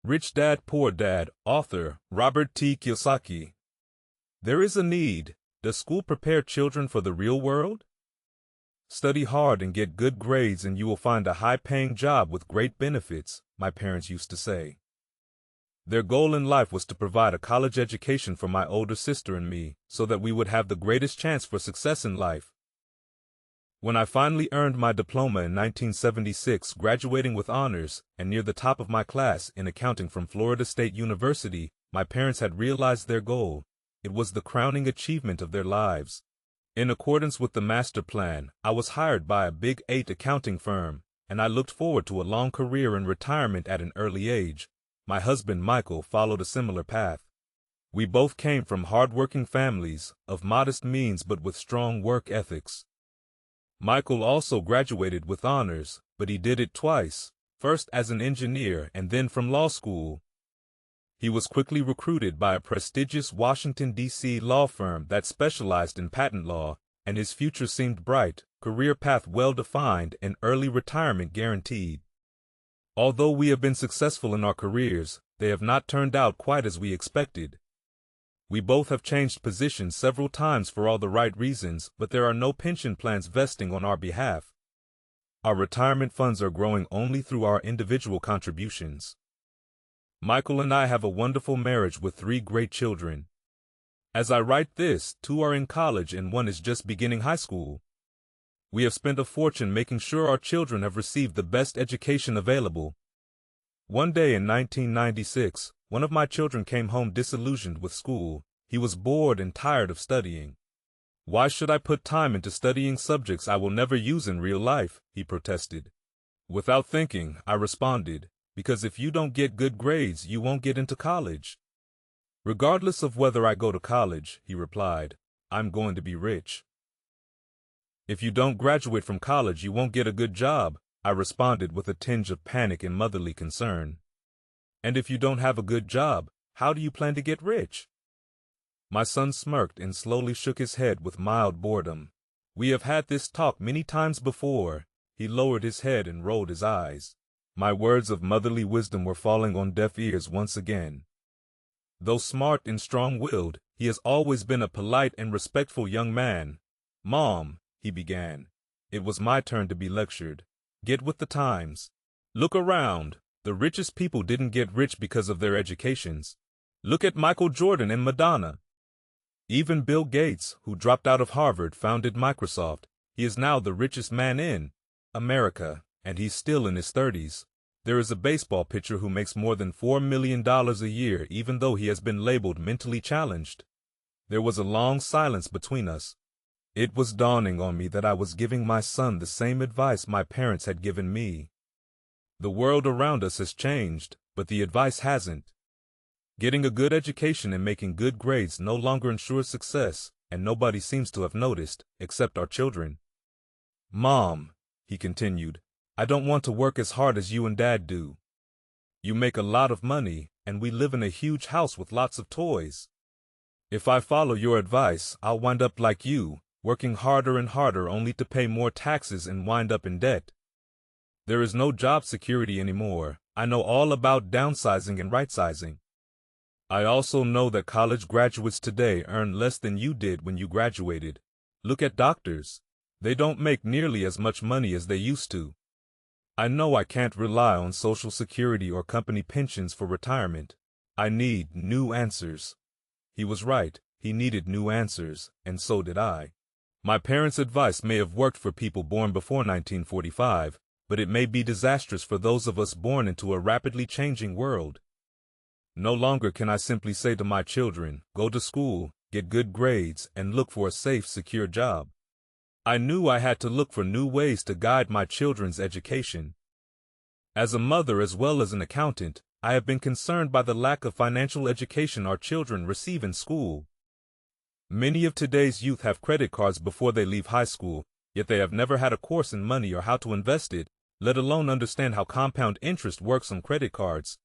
Rich Dad, Poor Dad, author Robert T. Kiyosaki. There is a need. Does school prepare children for the real world? Study hard and get good grades and you will find a high-paying job with great benefits, my parents used to say. Their goal in life was to provide a college education for my older sister and me, so that we would have the greatest chance for success in life. When I finally earned my diploma in 1976, graduating with honors, and near the top of my class in accounting from Florida State University, my parents had realized their goal. It was the crowning achievement of their lives. In accordance with the master plan, I was hired by a Big 8 accounting firm, and I looked forward to a long career in retirement at an early age. My husband Michael followed a similar path. We both came from hard-working families, of modest means but with strong work ethics. Michael also graduated with honors, but he did it twice, first as an engineer and then from law school. He was quickly recruited by a prestigious Washington, D.C. law firm that specialized in patent law, and his future seemed bright, career path well-defined, and early retirement guaranteed. Although we have been successful in our careers, they have not turned out quite as we expected. We both have changed positions several times for all the right reasons, but there are no pension plans vesting on our behalf. Our retirement funds are growing only through our individual contributions. Michael and I have a wonderful marriage with 3 great children. As I write this, 2 are in college and 1 is just beginning high school. We have spent a fortune making sure our children have received the best education available. One day in 1996, one of my children came home disillusioned with school. He was bored and tired of studying. "Why should I put time into studying subjects I will never use in real life?" he protested. Without thinking, I responded, "Because if you don't get good grades, you won't get into college." "Regardless of whether I go to college," he replied, "I'm going to be rich." "If you don't graduate from college, you won't get a good job," I responded with a tinge of panic and motherly concern. "And if you don't have a good job, how do you plan to get rich?" My son smirked and slowly shook his head with mild boredom. "We have had this talk many times before." He lowered his head and rolled his eyes. My words of motherly wisdom were falling on deaf ears once again. Though smart and strong-willed, he has always been a polite and respectful young man. "Mom," he began. It was my turn to be lectured. "Get with the times. Look around. The richest people didn't get rich because of their educations. Look at Michael Jordan and Madonna. Even Bill Gates, who dropped out of Harvard, founded Microsoft. He is now the richest man in America, and he's still in his 30s. There is a baseball pitcher who makes more than $4 million a year even though he has been labeled mentally challenged." There was a long silence between us. It was dawning on me that I was giving my son the same advice my parents had given me. The world around us has changed, but the advice hasn't. Getting a good education and making good grades no longer ensures success, and nobody seems to have noticed, except our children. "Mom," he continued, "I don't want to work as hard as you and Dad do. You make a lot of money, and we live in a huge house with lots of toys. If I follow your advice, I'll wind up like you, working harder and harder only to pay more taxes and wind up in debt. There is no job security anymore. I know all about downsizing and right-sizing. I also know that college graduates today earn less than you did when you graduated. Look at doctors. They don't make nearly as much money as they used to. I know I can't rely on Social Security or company pensions for retirement. I need new answers." He was right. He needed new answers, and so did I. My parents' advice may have worked for people born before 1945, but it may be disastrous for those of us born into a rapidly changing world. No longer can I simply say to my children, "Go to school, get good grades, and look for a safe, secure job." I knew I had to look for new ways to guide my children's education. As a mother as well as an accountant, I have been concerned by the lack of financial education our children receive in school. Many of today's youth have credit cards before they leave high school, yet they have never had a course in money or how to invest it, let alone understand how compound interest works on credit cards.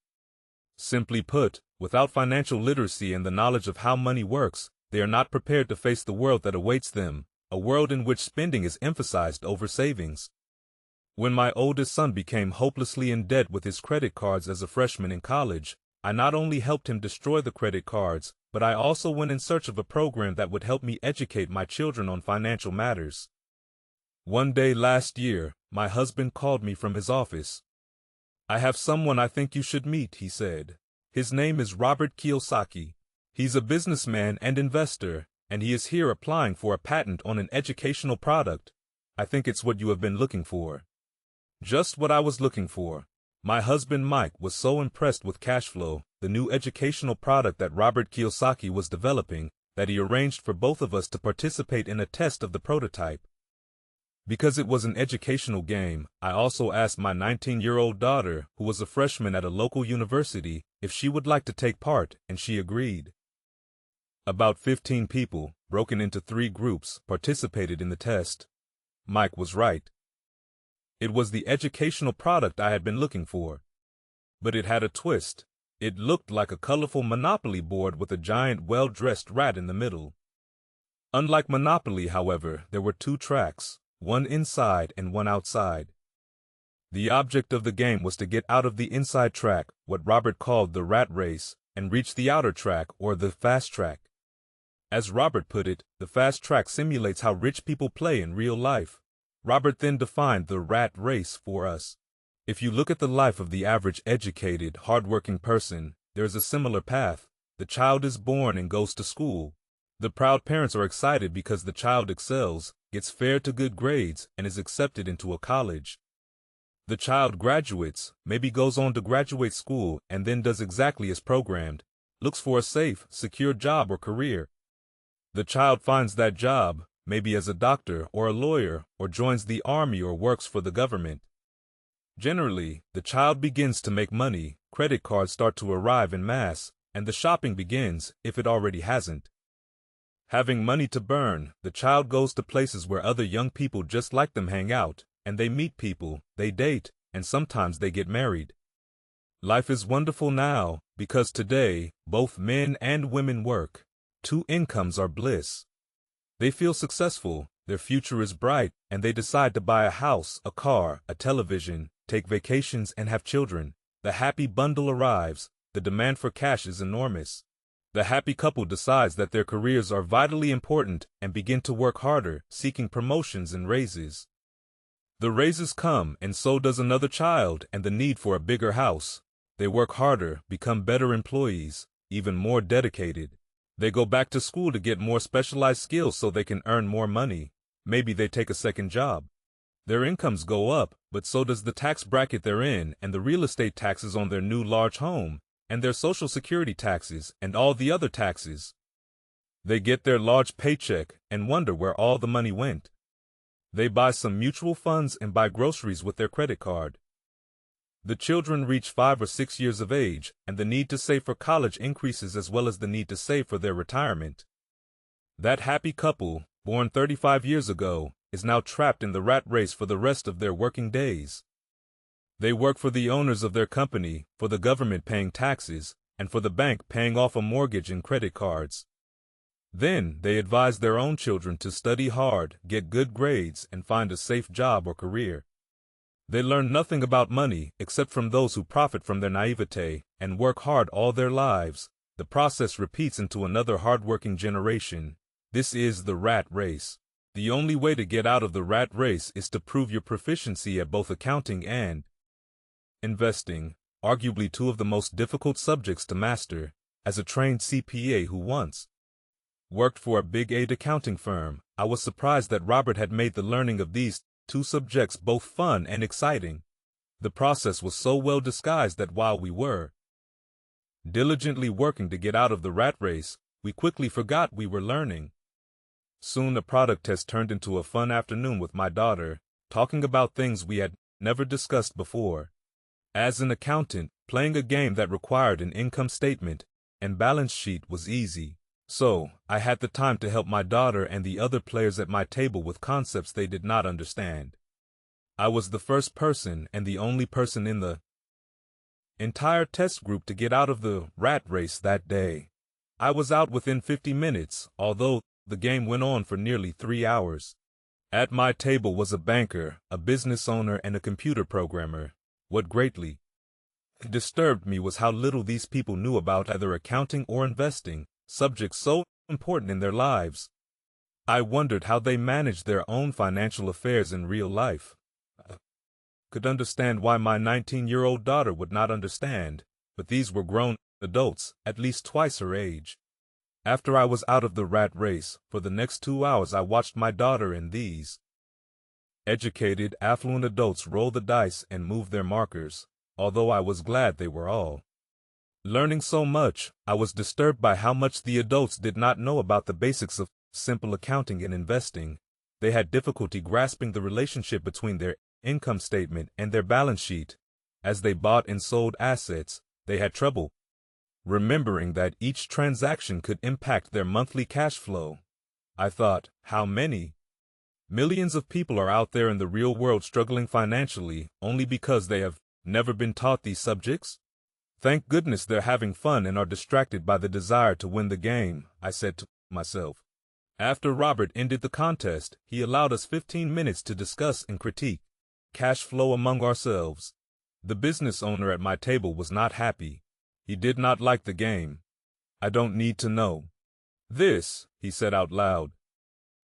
Simply put, without financial literacy and the knowledge of how money works, they are not prepared to face the world that awaits them, a world in which spending is emphasized over savings. When my oldest son became hopelessly in debt with his credit cards as a freshman in college, I not only helped him destroy the credit cards, but I also went in search of a program that would help me educate my children on financial matters. One day last year, my husband called me from his office. "I have someone I think you should meet," he said. "His name is Robert Kiyosaki. He's a businessman and investor, and he is here applying for a patent on an educational product. I think it's what you have been looking for." Just what I was looking for. My husband Mike was so impressed with Cashflow, the new educational product that Robert Kiyosaki was developing, that he arranged for both of us to participate in a test of the prototype. Because it was an educational game, I also asked my 19-year-old daughter, who was a freshman at a local university, if she would like to take part, and she agreed. About 15 people, broken into 3 groups, participated in the test. Mike was right. It was the educational product I had been looking for. But it had a twist. It looked like a colorful Monopoly board with a giant well-dressed rat in the middle. Unlike Monopoly, however, there were 2 tracks, one inside and one outside. The object of the game was to get out of the inside track, what Robert called the rat race, and reach the outer track, or the fast track. As Robert put it, the fast track simulates how rich people play in real life. Robert then defined the rat race for us. If you look at the life of the average educated, hardworking person, there is a similar path. The child is born and goes to school. The proud parents are excited because the child excels, gets fair to good grades, and is accepted into a college. The child graduates, maybe goes on to graduate school, and then does exactly as programmed, looks for a safe, secure job or career. The child finds that job, maybe as a doctor or a lawyer, or joins the army or works for the government. Generally, the child begins to make money, credit cards start to arrive en masse, and the shopping begins, if it already hasn't. Having money to burn, the child goes to places where other young people just like them hang out, and they meet people, they date, and sometimes they get married. Life is wonderful now, because today, both men and women work. 2 incomes are bliss. They feel successful, their future is bright, and they decide to buy a house, a car, a television, take vacations, and have children. The happy bundle arrives. The demand for cash is enormous. The happy couple decides that their careers are vitally important and begin to work harder, seeking promotions and raises. The raises come, and so does another child and the need for a bigger house. They work harder, become better employees, even more dedicated. They go back to school to get more specialized skills so they can earn more money. Maybe they take a second job. Their incomes go up, but so does the tax bracket they're in and the real estate taxes on their new large home, and their social security taxes and all the other taxes. They get their large paycheck and wonder where all the money went. They buy some mutual funds and buy groceries with their credit card. The children reach 5 or 6 years of age, and the need to save for college increases as well as the need to save for their retirement. That happy couple, born 35 years ago, is now trapped in the rat race for the rest of their working days. They work for the owners of their company, for the government paying taxes, and for the bank paying off a mortgage and credit cards. Then they advise their own children to study hard, get good grades, and find a safe job or career. They learn nothing about money except from those who profit from their naivete and work hard all their lives. The process repeats into another hard-working generation. This is the rat race. The only way to get out of the rat race is to prove your proficiency at both accounting and investing, arguably 2 of the most difficult subjects to master. As a trained CPA who once worked for a Big 8 accounting firm, I was surprised that Robert had made the learning of these 2 subjects both fun and exciting. The process was so well disguised that while we were diligently working to get out of the rat race, we quickly forgot we were learning. Soon the product test turned into a fun afternoon with my daughter, talking about things we had never discussed before. As an accountant, playing a game that required an income statement and balance sheet was easy. So, I had the time to help my daughter and the other players at my table with concepts they did not understand. I was the first person and the only person in the entire test group to get out of the rat race that day. I was out within 50 minutes, although the game went on for nearly 3 hours. At my table was a banker, a business owner, and a computer programmer. What greatly disturbed me was how little these people knew about either accounting or investing, subjects so important in their lives. I wondered how they managed their own financial affairs in real life. I could understand why my 19-year-old daughter would not understand, but these were grown adults, at least twice her age. After I was out of the rat race, for the next 2 hours I watched my daughter and these educated, affluent adults roll the dice and move their markers. Although I was glad they were all learning so much, I was disturbed by how much the adults did not know about the basics of simple accounting and investing. They had difficulty grasping the relationship between their income statement and their balance sheet. As they bought and sold assets, they had trouble remembering that each transaction could impact their monthly cash flow. I thought, how many millions of people are out there in the real world struggling financially only because they have never been taught these subjects? Thank goodness they're having fun and are distracted by the desire to win the game, I said to myself. After Robert ended the contest, he allowed us 15 minutes to discuss and critique cash flow among ourselves. The business owner at my table was not happy. He did not like the game. I don't need to know this, he said out loud.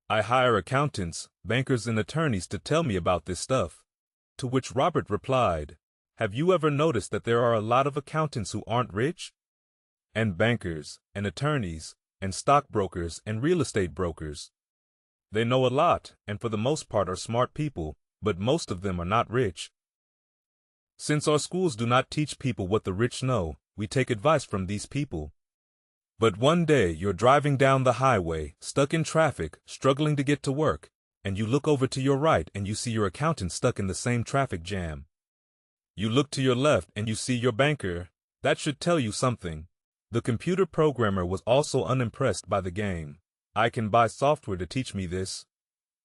I hire accountants, bankers, and attorneys to tell me about this stuff. To which Robert replied, have you ever noticed that there are a lot of accountants who aren't rich? And bankers, and attorneys, and stockbrokers, and real estate brokers. They know a lot, and for the most part are smart people, but most of them are not rich. Since our schools do not teach people what the rich know, we take advice from these people. But one day you're driving down the highway, stuck in traffic, struggling to get to work, and you look over to your right and you see your accountant stuck in the same traffic jam. You look to your left and you see your banker. That should tell you something. The computer programmer was also unimpressed by the game. I can buy software to teach me this.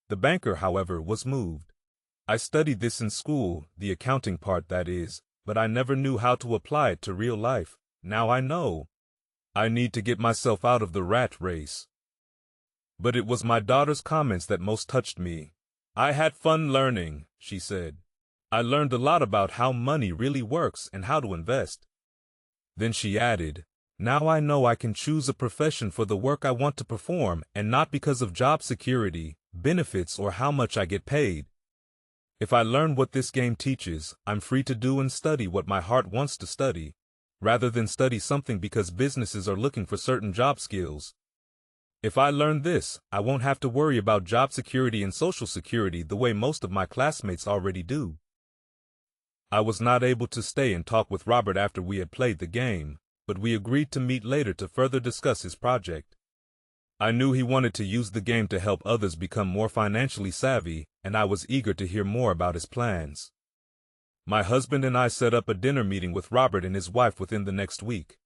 The banker, however, was moved. I studied this in school, the accounting part that is, but I never knew how to apply it to real life. Now I know. I need to get myself out of the rat race. But it was my daughter's comments that most touched me. I had fun learning, she said. I learned a lot about how money really works and how to invest. Then she added, now I know I can choose a profession for the work I want to perform and not because of job security, benefits, or how much I get paid. If I learn what this game teaches, I'm free to do and study what my heart wants to study, rather than study something because businesses are looking for certain job skills. If I learn this, I won't have to worry about job security and social security the way most of my classmates already do. I was not able to stay and talk with Robert after we had played the game, but we agreed to meet later to further discuss his project. I knew he wanted to use the game to help others become more financially savvy, and I was eager to hear more about his plans. My husband and I set up a dinner meeting with Robert and his wife within the next week.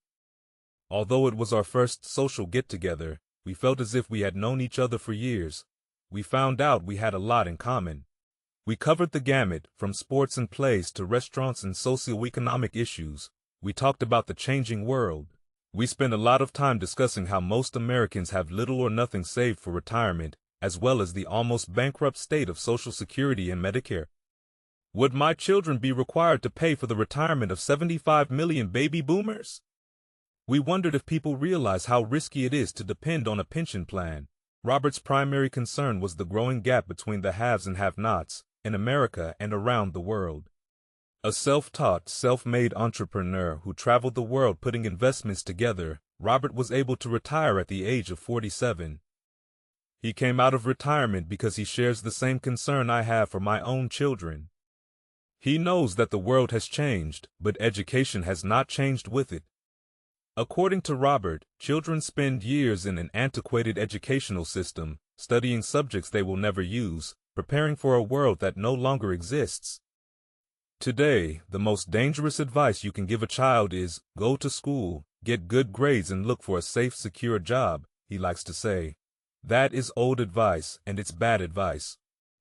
Although it was our first social get-together, we felt as if we had known each other for years. We found out we had a lot in common. We covered the gamut, from sports and plays to restaurants and socioeconomic issues. We talked about the changing world. We spent a lot of time discussing how most Americans have little or nothing saved for retirement, as well as the almost bankrupt state of Social Security and Medicare. Would my children be required to pay for the retirement of 75 million baby boomers? We wondered if people realize how risky it is to depend on a pension plan. Robert's primary concern was the growing gap between the haves and have-nots, in America and around the world. A self-taught, self-made entrepreneur who traveled the world putting investments together, Robert was able to retire at the age of 47. He came out of retirement because he shares the same concern I have for my own children. He knows that the world has changed, but education has not changed with it. According to Robert, children spend years in an antiquated educational system, studying subjects they will never use, preparing for a world that no longer exists. Today, the most dangerous advice you can give a child is, go to school, get good grades, and look for a safe, secure job, he likes to say. That is old advice, and it's bad advice.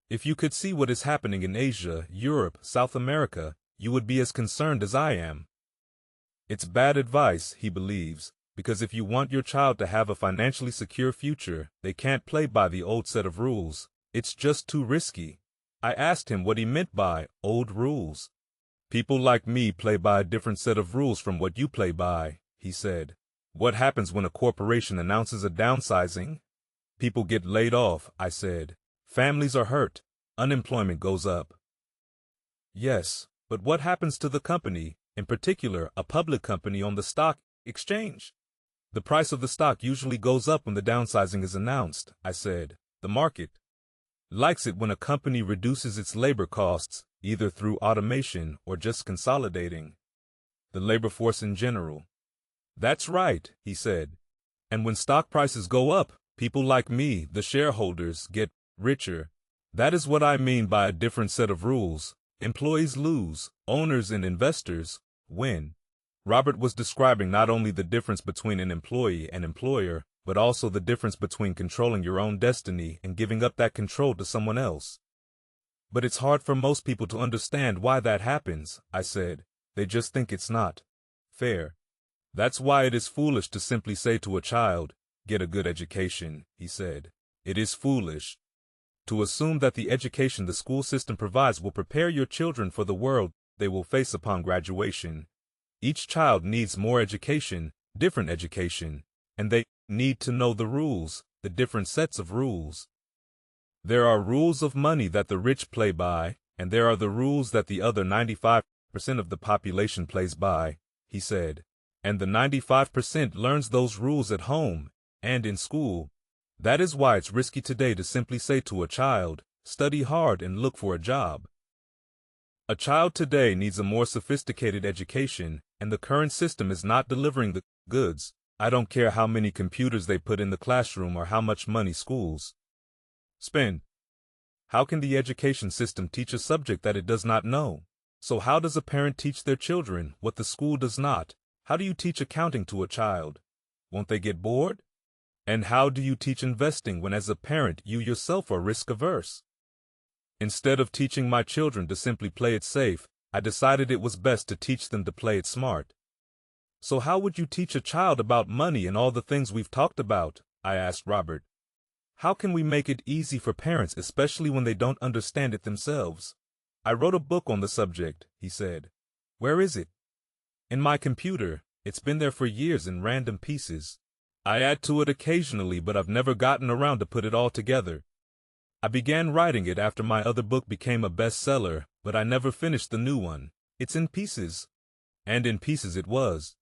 If you could see what is happening in Asia, Europe, South America, you would be as concerned as I am. It's bad advice, he believes, because if you want your child to have a financially secure future, they can't play by the old set of rules. It's just too risky. I asked him what he meant by old rules. People like me play by a different set of rules from what you play by, he said. What happens when a corporation announces a downsizing? People get laid off, I said. Families are hurt. Unemployment goes up. Yes, but what happens to the company, in particular a public company on the stock exchange? The price of the stock usually goes up when the downsizing is announced, I said. The market likes it when a company reduces its labor costs, either through automation or just consolidating the labor force in general. That's right, he said. And when stock prices go up, people like me, the shareholders, get richer. That is what I mean by a different set of rules. Employees lose, owners and investors win. Robert was describing not only the difference between an employee and employer, but also the difference between controlling your own destiny and giving up that control to someone else. But it's hard for most people to understand why that happens, I said. They just think it's not fair. That's why it is foolish to simply say to a child, "Get a good education," he said. It is foolish to assume that the education the school system provides will prepare your children for the world they will face upon graduation. Each child needs more education, different education, and they need to know the rules, the different sets of rules. There are rules of money that the rich play by, and there are the rules that the other 95% of the population plays by, he said. And the 95% learns those rules at home and in school. That is why it's risky today to simply say to a child, "Study hard and look for a job." A child today needs a more sophisticated education, and the current system is not delivering the goods. I don't care how many computers they put in the classroom or how much money schools spend. How can the education system teach a subject that it does not know? So how does a parent teach their children what the school does not? How do you teach accounting to a child? Won't they get bored? And how do you teach investing when as a parent you yourself are risk-averse? Instead of teaching my children to simply play it safe, I decided it was best to teach them to play it smart. So how would you teach a child about money and all the things we've talked about? I asked Robert. How can we make it easy for parents, especially when they don't understand it themselves? I wrote a book on the subject, he said. Where is it? In my computer. It's been there for years in random pieces. I add to it occasionally, but I've never gotten around to put it all together. I began writing it after my other book became a bestseller, but I never finished the new one. It's in pieces. And in pieces it was.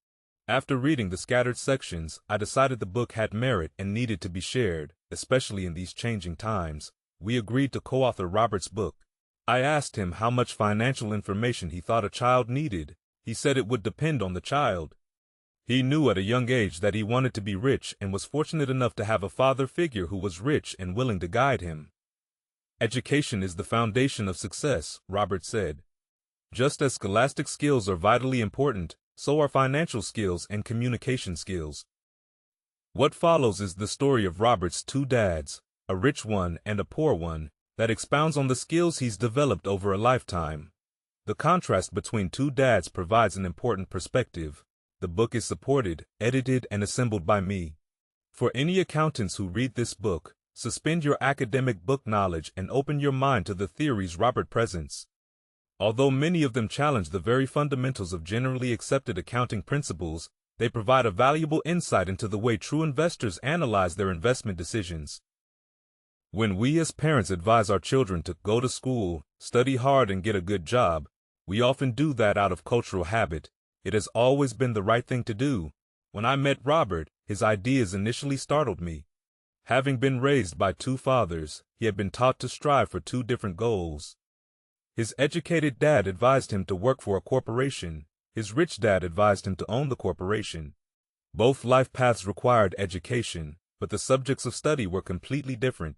After reading the scattered sections, I decided the book had merit and needed to be shared, especially in these changing times. We agreed to co-author Robert's book. I asked him how much financial information he thought a child needed. He said it would depend on the child. He knew at a young age that he wanted to be rich and was fortunate enough to have a father figure who was rich and willing to guide him. Education is the foundation of success, Robert said. Just as scholastic skills are vitally important, so are financial skills and communication skills. What follows is the story of Robert's two dads, a rich one and a poor one, that expounds on the skills he's developed over a lifetime. The contrast between two dads provides an important perspective. The book is supported, edited, and assembled by me. For any accountants who read this book, suspend your academic book knowledge and open your mind to the theories Robert presents. Although many of them challenge the very fundamentals of generally accepted accounting principles, they provide a valuable insight into the way true investors analyze their investment decisions. When we as parents advise our children to go to school, study hard, and get a good job, we often do that out of cultural habit. It has always been the right thing to do. When I met Robert, his ideas initially startled me. Having been raised by two fathers, he had been taught to strive for two different goals. His educated dad advised him to work for a corporation. His rich dad advised him to own the corporation. Both life paths required education, but the subjects of study were completely different.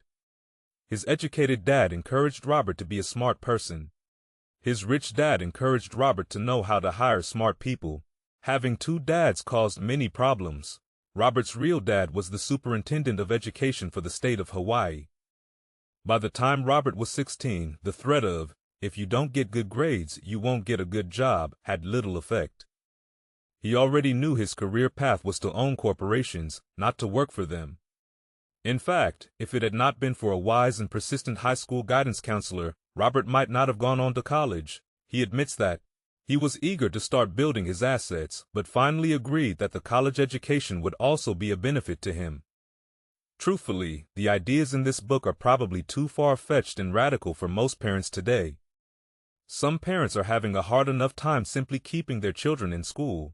His educated dad encouraged Robert to be a smart person. His rich dad encouraged Robert to know how to hire smart people. Having two dads caused many problems. Robert's real dad was the superintendent of education for the state of Hawaii. By the time Robert was 16, the threat of, "If you don't get good grades, you won't get a good job," had little effect. He already knew his career path was to own corporations, not to work for them. In fact, if it had not been for a wise and persistent high school guidance counselor, Robert might not have gone on to college. He admits that he was eager to start building his assets, but finally agreed that the college education would also be a benefit to him. Truthfully, the ideas in this book are probably too far-fetched and radical for most parents today. Some parents are having a hard enough time simply keeping their children in school.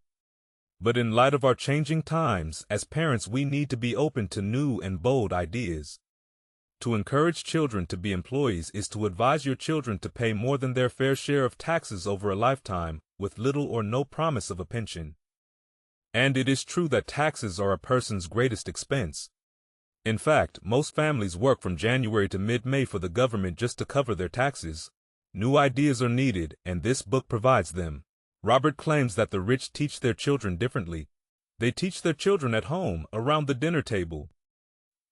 But in light of our changing times, as parents we need to be open to new and bold ideas. To encourage children to be employees is to advise your children to pay more than their fair share of taxes over a lifetime, with little or no promise of a pension. And it is true that taxes are a person's greatest expense. In fact, most families work from January to mid-May for the government just to cover their taxes. New ideas are needed, and this book provides them. Robert claims that the rich teach their children differently. They teach their children at home, around the dinner table.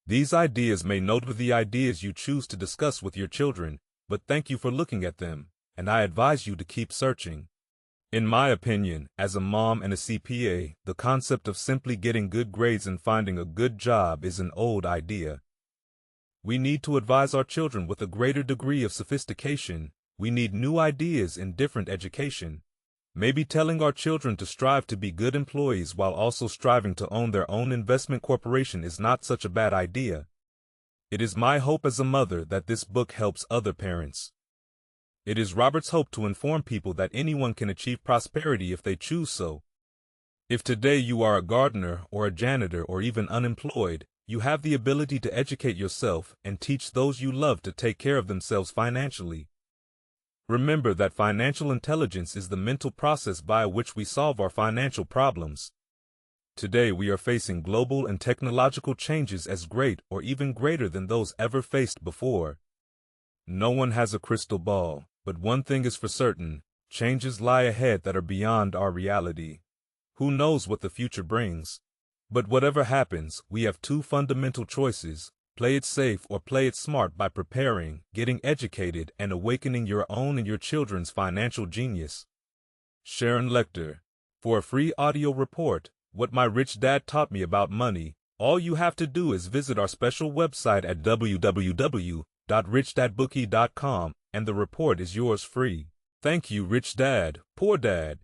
These ideas may not be the ideas you choose to discuss with your children, but thank you for looking at them, and I advise you to keep searching. In my opinion, as a mom and a CPA, the concept of simply getting good grades and finding a good job is an old idea. We need to advise our children with a greater degree of sophistication. We need new ideas in different education. Maybe telling our children to strive to be good employees while also striving to own their own investment corporation is not such a bad idea. It is my hope as a mother that this book helps other parents. It is Robert's hope to inform people that anyone can achieve prosperity if they choose so. If today you are a gardener or a janitor or even unemployed, you have the ability to educate yourself and teach those you love to take care of themselves financially. Remember that financial intelligence is the mental process by which we solve our financial problems. Today we are facing global and technological changes as great or even greater than those ever faced before. No one has a crystal ball, but one thing is for certain, changes lie ahead that are beyond our reality. Who knows what the future brings? But whatever happens, we have two fundamental choices: play it safe or play it smart by preparing, getting educated, and awakening your own and your children's financial genius. Sharon Lechter. For a free audio report, What My Rich Dad Taught Me About Money, all you have to do is visit our special website at www.richdadbookie.com, and the report is yours free. Thank you, Rich Dad, Poor Dad.